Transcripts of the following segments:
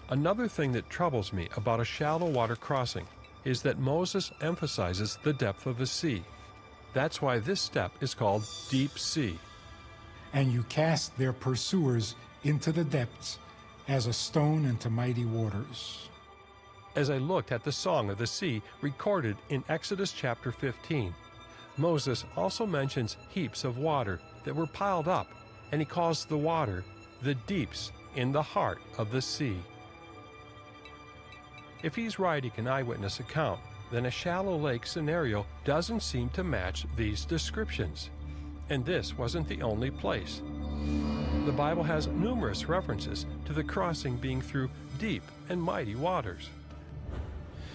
Another thing that troubles me about a shallow water crossing is that Moses emphasizes the depth of the sea. That's why this step is called deep sea. And you cast their pursuers into the depths as a stone into mighty waters. As I looked at the Song of the Sea recorded in Exodus chapter 15, Moses also mentions heaps of water that were piled up, and he calls the water the deeps in the heart of the sea. If he's writing an eyewitness account, then a shallow lake scenario doesn't seem to match these descriptions. And this wasn't the only place. The Bible has numerous references to the crossing being through deep and mighty waters.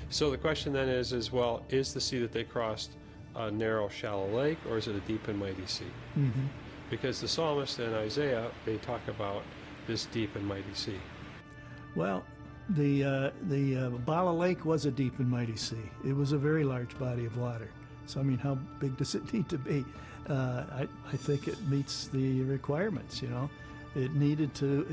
So the question then is well, is the sea that they crossed a narrow, shallow lake, or is it a deep and mighty sea? Mm-hmm. Because the psalmist and Isaiah, they talk about this deep and mighty sea. Well, the Bala Lake was a deep and mighty sea. It was a very large body of water. So, I mean, how big does it need to be? I think it meets the requirements, you know. It needed to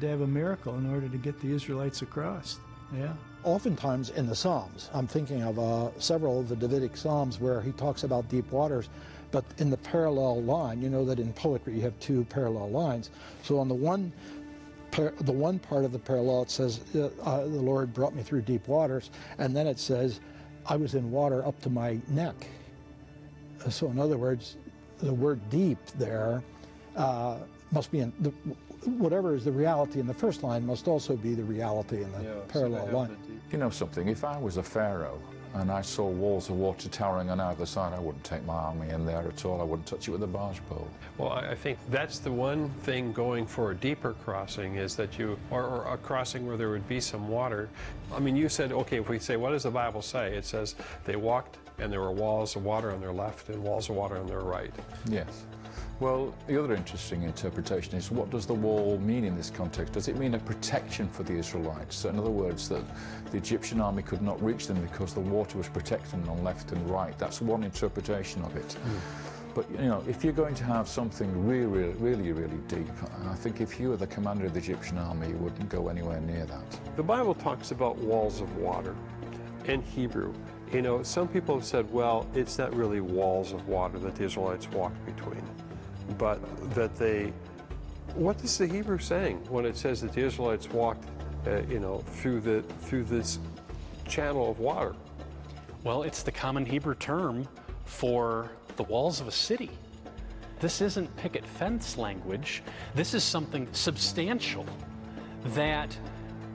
have a miracle in order to get the Israelites across. Yeah. Oftentimes in the Psalms, I'm thinking of several of the Davidic Psalms where he talks about deep waters, but in the parallel line, you know that in poetry you have two parallel lines. So on the one part of the parallel, it says, the Lord brought me through deep waters, and then it says, I was in water up to my neck. So in other words, the word deep there must be in, whatever is the reality in the first line must also be the reality in the parallel line. You know something, if I was a pharaoh and I saw walls of water towering on either side, I wouldn't take my army in there at all. I wouldn't touch it with a barge pole. Well, I think that's the one thing going for a deeper crossing is that or a crossing where there would be some water. I mean, you said, okay, if we say, what does the Bible say? It says they walked and there were walls of water on their left and walls of water on their right. Yes. Well, the other interesting interpretation is, what does the wall mean in this context? Does it mean a protection for the Israelites? So in other words, that the Egyptian army could not reach them because the water was protecting them on left and right. That's one interpretation of it. But, you know, if you're going to have something really, really, really deep, I think if you were the commander of the Egyptian army, you wouldn't go anywhere near that. The Bible talks about walls of water in Hebrew. You know, some people have said, well, it's not really walls of water that the Israelites walked between, but that what is the Hebrew saying when it says that the Israelites walked, through this channel of water? Well, it's the common Hebrew term for the walls of a city. This isn't picket fence language. This is something substantial that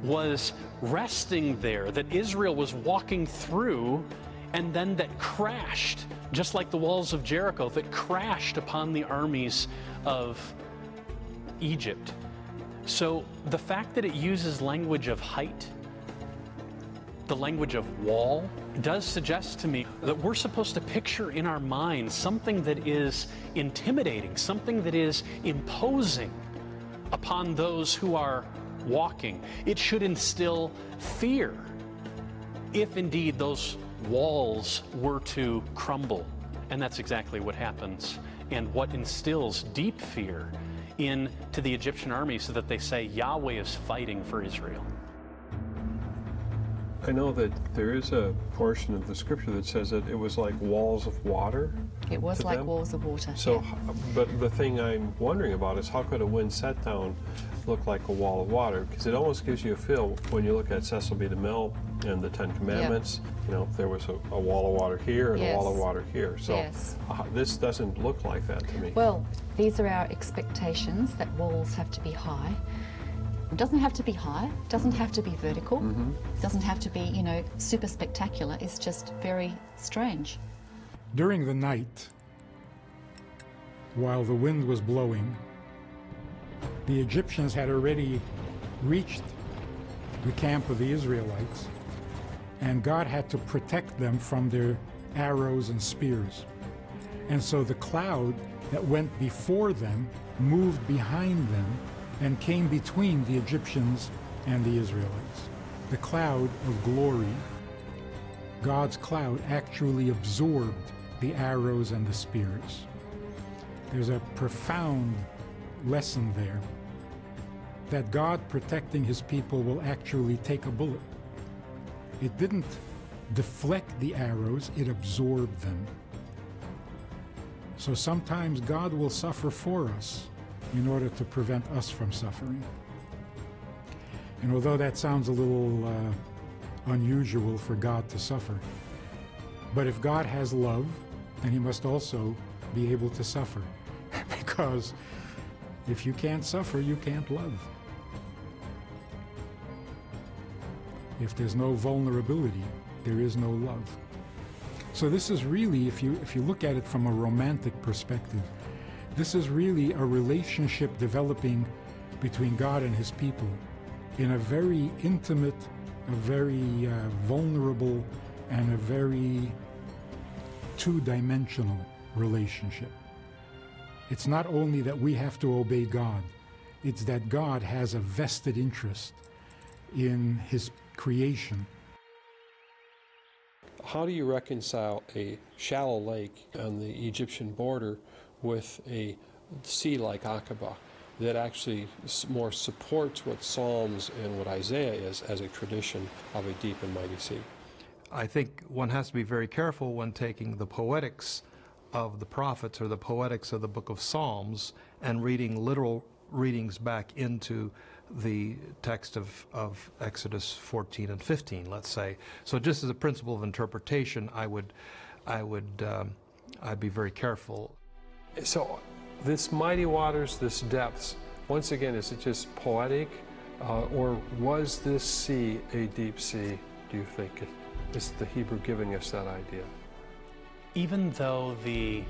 was resting there, that Israel was walking through, and then that crashed, just like the walls of Jericho, that crashed upon the armies of Egypt. So the fact that it uses language of height, the language of wall, does suggest to me that we're supposed to picture in our minds something that is intimidating, something that is imposing upon those who are walking. It should instill fear if indeed those walls were to crumble. And that's exactly what happens, and what instills deep fear into the Egyptian army, so that they say Yahweh is fighting for Israel. I know that there is a portion of the scripture that says that it was like walls of water. It was like walls of water. So, but the thing I'm wondering about is, how could a wind set down look like a wall of water? Because it almost gives you a feel when you look at Cecil B. DeMille and the Ten Commandments. You know, there was a wall of water here and a wall of water here. So this doesn't look like that to me. Well, these are our expectations, that walls have to be high. It doesn't have to be high, it doesn't have to be vertical, it doesn't have to be, you know, super spectacular. It's just very strange. During the night, while the wind was blowing, the Egyptians had already reached the camp of the Israelites, and God had to protect them from their arrows and spears. And so the cloud that went before them moved behind them and came between the Egyptians and the Israelites. The cloud of glory, God's cloud, actually absorbed the arrows and the spears. There's a profound lesson there. that God protecting his people will actually take a bullet. It didn't deflect the arrows, it absorbed them. So sometimes God will suffer for us in order to prevent us from suffering. And although that sounds a little unusual for God to suffer, but if God has love, then he must also be able to suffer. Because if you can't suffer, you can't love. If there's no vulnerability, there is no love. So this is really, if you look at it from a romantic perspective, this is really a relationship developing between God and his people in a very intimate, a very vulnerable, and a very two-dimensional relationship. It's not only that we have to obey God, it's that God has a vested interest in his creation. How do you reconcile a shallow lake on the Egyptian border with a sea like Aqaba that actually more supports what Psalms and what Isaiah is as a tradition of a deep and mighty sea? I think one has to be very careful when taking the poetics of the prophets or the poetics of the book of Psalms and reading literal readings back into the text of Exodus 14 and 15, let's say. So just as a principle of interpretation, I'd be very careful. So this mighty waters, this depths, once again, is it just poetic, or was this sea a deep sea, do you think? Is the Hebrew giving us that idea? Even though the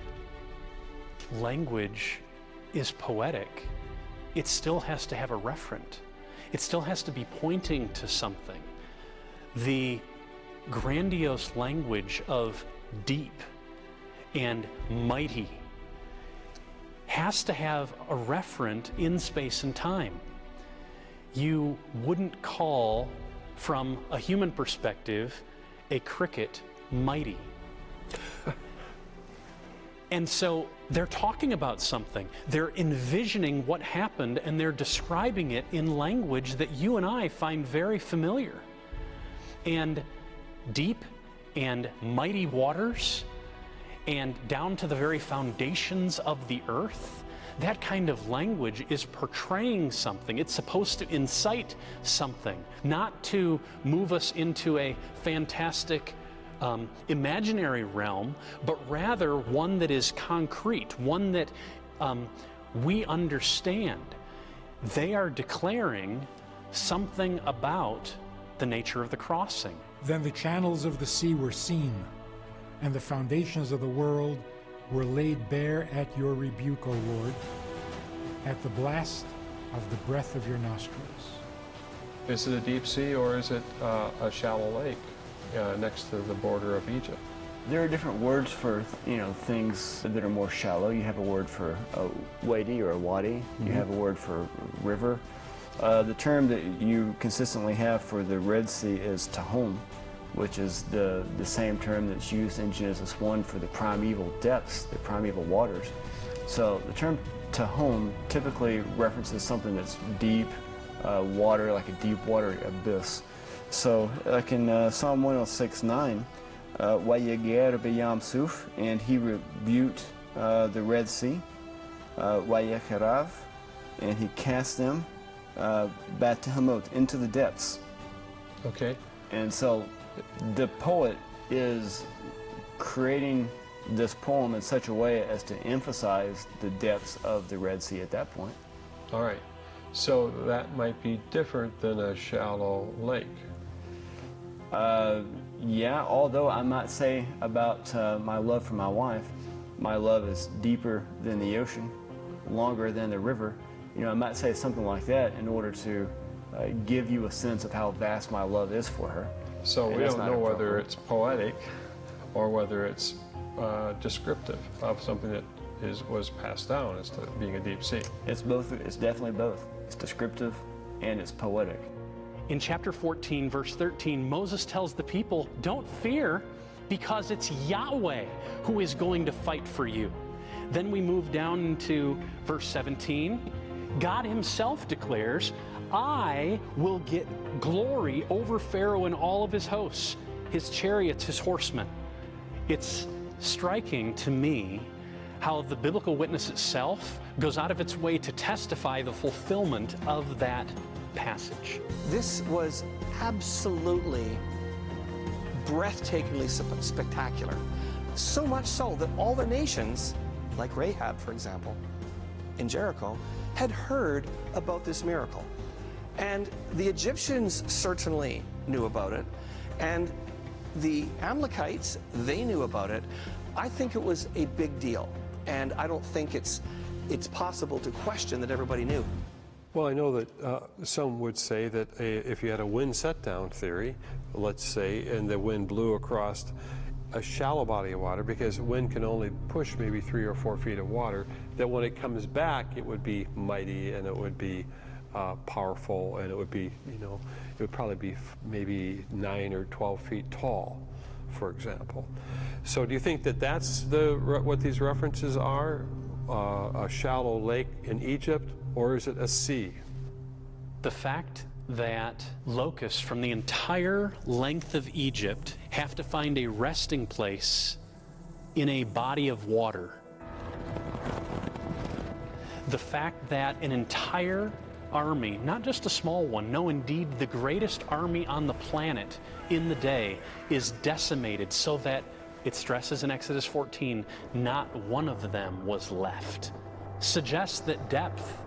language is poetic, it still has to have a referent. It still has to be pointing to something. The grandiose language of deep and mighty has to have a referent in space and time. You wouldn't call, from a human perspective, a cricket mighty. And so they're talking about something. They're envisioning what happened, and they're describing it in language that you and I find very familiar. And deep and mighty waters, and down to the very foundations of the earth, that kind of language is portraying something. It's supposed to incite something, not to move us into a fantastic imaginary realm, but rather one that is concrete, one that we understand. They are declaring something about the nature of the crossing. Then the channels of the sea were seen, and the foundations of the world were laid bare at your rebuke, O Lord, at the blast of the breath of your nostrils. Is it a deep sea, or is it a shallow lake next to the border of Egypt? There are different words for, things that are more shallow. You have a word for a wadi or a wadi. You have a word for river. The term that you consistently have for the Red Sea is Tahom, which is the same term that's used in Genesis 1 for the primeval depths, the primeval waters. So the term Tahom typically references something that's deep water, like a deep water abyss. So like in Psalm 106:9, Wayeger b'yam suf, and he rebuked the Red Sea, Wayecharav, and he cast them bat Hamot, into the depths. Okay. And so the poet is creating this poem in such a way as to emphasize the depths of the Red Sea at that point. All right. So that might be different than a shallow lake. Yeah, although I might say about my love for my wife, my love is deeper than the ocean, longer than the river. I might say something like that in order to give you a sense of how vast my love is for her. So we don't know whether it's poetic or whether it's descriptive of something that was passed down as to being a deep sea. It's both. It's definitely both. It's descriptive and it's poetic. In chapter 14, verse 13, Moses tells the people, don't fear, because it's Yahweh who is going to fight for you. Then we move down into verse 17. God himself declares, I will get glory over Pharaoh and all of his hosts, his chariots, his horsemen. It's striking to me how the biblical witness itself goes out of its way to testify the fulfillment of that passage. This was absolutely breathtakingly spectacular. So much so that all the nations, like Rahab, for example, in Jericho, had heard about this miracle. And the Egyptians certainly knew about it. And the Amalekites, they knew about it. I think it was a big deal. And I don't think it's possible to question that everybody knew. Well, I know that some would say that if you had a wind set-down theory, let's say, and the wind blew across a shallow body of water, because wind can only push maybe 3 or 4 feet of water, that when it comes back, it would be mighty and it would be powerful, and it would be, you know, it would probably be maybe 9 or 12 feet tall, for example. So do you think that that's what these references are? A shallow lake in Egypt, or is it a sea? The fact that locusts from the entire length of Egypt have to find a resting place in a body of water. The fact that an entire army, not just a small one, no, indeed the greatest army on the planet in the day, is decimated so that it stresses in Exodus 14, not one of them was left, suggests that depth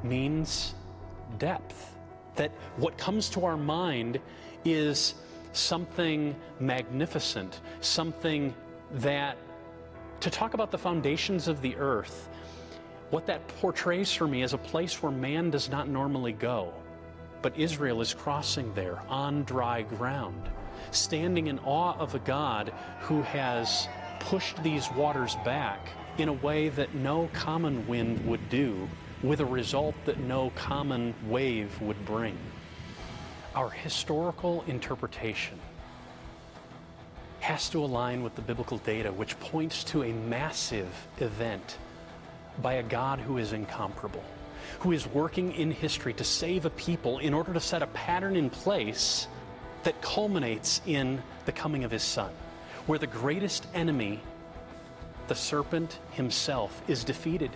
means depth. That what comes to our mind is something magnificent, something that, to talk about the foundations of the earth, what that portrays for me is a place where man does not normally go. But Israel is crossing there on dry ground, standing in awe of a God who has pushed these waters back in a way that no common wind would do, with a result that no common wave would bring. Our historical interpretation has to align with the biblical data, which points to a massive event by a God who is incomparable, who is working in history to save a people in order to set a pattern in place that culminates in the coming of his Son, where the greatest enemy, the serpent himself, is defeated.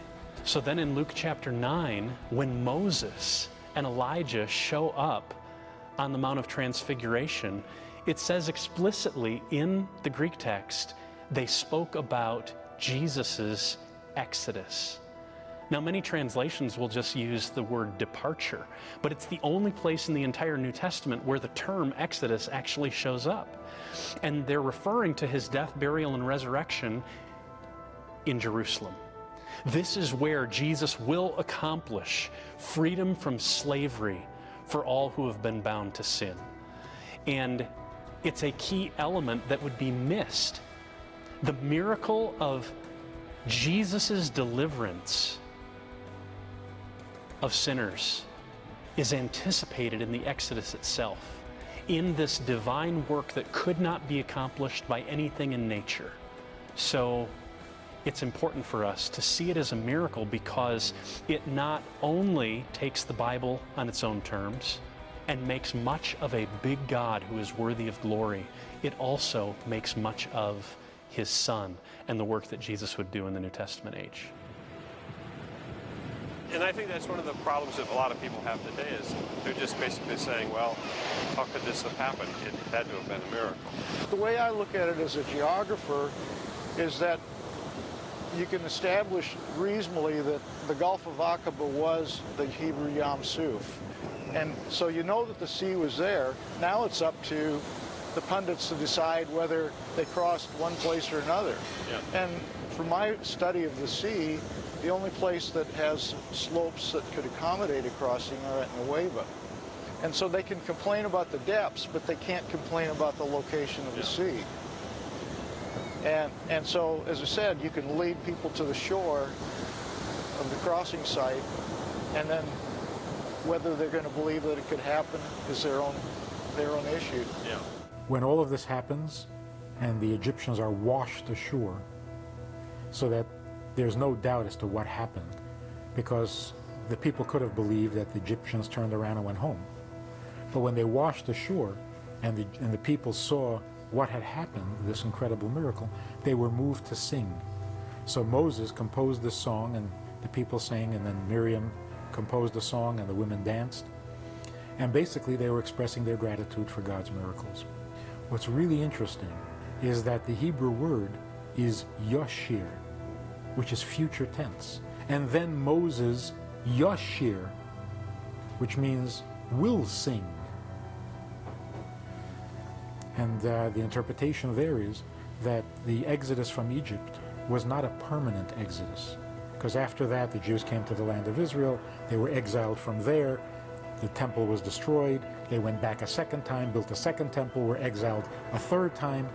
So then in Luke chapter 9, when Moses and Elijah show up on the Mount of Transfiguration, it says explicitly in the Greek text, they spoke about Jesus's exodus. Now, many translations will just use the word departure, but it's the only place in the entire New Testament where the term exodus actually shows up. And they're referring to his death, burial, and resurrection in Jerusalem. This is where Jesus will accomplish freedom from slavery for all who have been bound to sin. And it's a key element that would be missed. The miracle of Jesus' deliverance of sinners is anticipated in the Exodus itself, in this divine work that could not be accomplished by anything in nature. So it's important for us to see it as a miracle, because it not only takes the Bible on its own terms and makes much of a big God who is worthy of glory, it also makes much of his Son and the work that Jesus would do in the New Testament age. And I think that's one of the problems that a lot of people have today, is they're just basically saying, well, how could this have happened? It had to have been a miracle. The way I look at it as a geographer is that you can establish reasonably that the Gulf of Aqaba was the Hebrew Yam Suf. And so you know that the sea was there. Now it's up to the pundits to decide whether they crossed one place or another. Yeah. And from my study of the sea, the only place that has slopes that could accommodate a crossing are at Nueva. And so they can complain about the depths, but they can't complain about the location of the sea. And so, as I said, you can lead people to the shore of the crossing site, and then whether they're going to believe that it could happen is their own issue. Yeah. When all of this happens, and the Egyptians are washed ashore, so that there's no doubt as to what happened, because the people could have believed that the Egyptians turned around and went home. But when they washed ashore and the people saw what had happened, this incredible miracle, they were moved to sing. So Moses composed this song and the people sang, and then Miriam composed a song and the women danced. And basically they were expressing their gratitude for God's miracles. What's really interesting is that the Hebrew word is yoshir, which is future tense. And then Moses yoshir, which means will sing. And the interpretation there is that the exodus from Egypt was not a permanent exodus, because after that the Jews came to the land of Israel, they were exiled from there, the temple was destroyed, they went back a second time, built a second temple, were exiled a third time,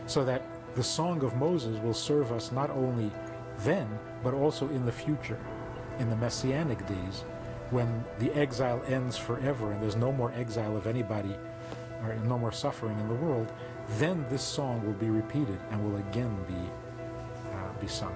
so that the Song of Moses will serve us not only then, but also in the future, in the Messianic days, when the exile ends forever and there's no more exile of anybody, or no more suffering in the world. Then this song will be repeated and will again be sung.